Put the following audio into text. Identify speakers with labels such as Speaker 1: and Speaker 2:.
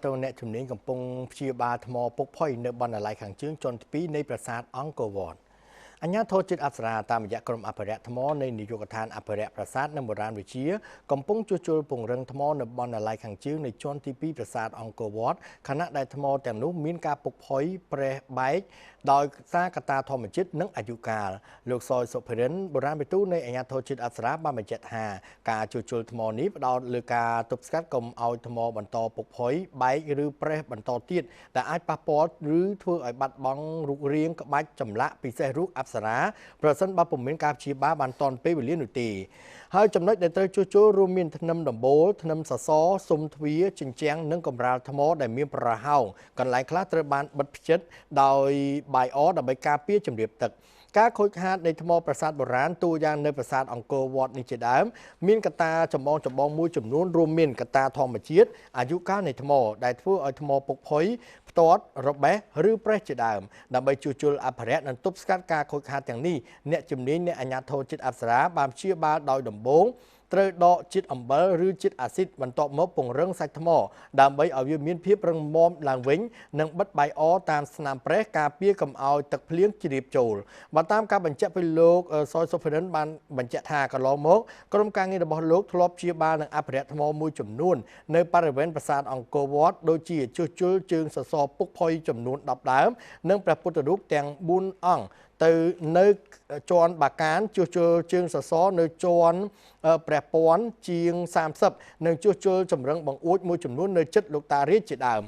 Speaker 1: ទងអ្នកជំនាញកំពុងព្យាបាលថ្មពុកផុយនៅបណ្ណាល័យខាងជើងជាន់ទី2នៃប្រាសាទអង្គរវត្តអញ្ញាធរជាតិអប្សរាតាមរយៈក្រុមអភិរក្សថ្មនៃនាយកដ្ឋានអភិរក្សប្រាសាទនិងបុរាណវិទ្យាកំពុងជួសជុលពង្រឹងថ្មនៅបណ្ណាល័យខាងជើងនៃជាន់ទី2ប្រាសាទអង្គរវត្តខណៈដែលថ្មទាំងនោះមានការពុកផុយប្រេះបែកដោយសារកត្តាធម្មជាតិនិងអាយុកាលលោកសយសុភិរិនបុរាណវិទូនៃអញ្ញាធរជាតិអប្សរាបានបញ្ជាក់ថាការជួសជុលថ្មនេះផ្ដោតលើការទប់ស្កាត់កុំឲ្យថ្មបន្តពុកផុយបែកឬប្រេះបន្តទៀតដែលអាចប៉ះពាល់ឬធ្វើឲ្យបាត់បង់រូបរាងក្បាច់ចម្លាក់ពិសេសរូបអប្សរាប្រសិនបើពុំមានការព្យាបាលបានទាន់ពេលវេលានោះទេហើយចំណុចដែលត្រូវជួសជុលរួមមានថ្នាំដំបូលថ្នាំសសរស៊ុមទ្វារជញ្ជាំងនិងកម្រាលថ្មដែលមានប្រហោងកន្លែងខ្លះត្រូវបានបិទភ្ជិតដោយបាយអដើម្បីការពារជម្រាបទឹកការខូចខាតនៃថ្មប្រាសាទបុរាណតួយ៉ាងនៅប្រាសាទអង្គរវត្តនេះជាដើមមានកត្តាចម្បងមួយចំនួនរួមមានកត្តាធម្មជាតិអាយុកាលនៃថ្មដែលធ្វើឲ្យថ្មពុកផុយផ្ទាត់របេះឬប្រេះជាដើមដើម្បីជួសជុលអភិរក្សនិងទប់ស្កាត់ការខូចខាតទាំងនេះអ្នកជំនាញនៃអាជ្ញាធរជាតិអប្សរាបានព្យាបាលដោយដំបូងត្រូវដកជាតិអំបិលឬជាតិអាស៊ីតបន្ទាប់មកពង្រឹងសាច់ថ្មដើម្បីឲ្យវាមានភាពរឹងមាំឡើងវិញនិងបិទបាយអតាមស្នាមប្រេះការពារកុំឲ្យទឹកភ្លៀងជ្រាបចូលបើតាមការបញ្ជាក់ពីលោកសយសុភិរិនបានបញ្ជាក់ថាកន្លងមកក្រុមការងាររបស់លោកធ្លាប់ព្យាបាលនឹងអភិរក្សថ្មមួយចំនួននៅបរិវេណប្រាសាទអង្គរវត្តដូចជាជួសជុលជើងសសរពុកផុយចំនួន10ដើមនិងព្រះពុទ្ធរូបទាំង4អង្គទៅនៅជាន់បាកានជួសជុលជើងសសរនៅជាន់ព្រះពាន់ជាង30និងជួសជុលចម្រឹងបង្អួចមួយចំនួននៅជិតលោកតារាជជាដើម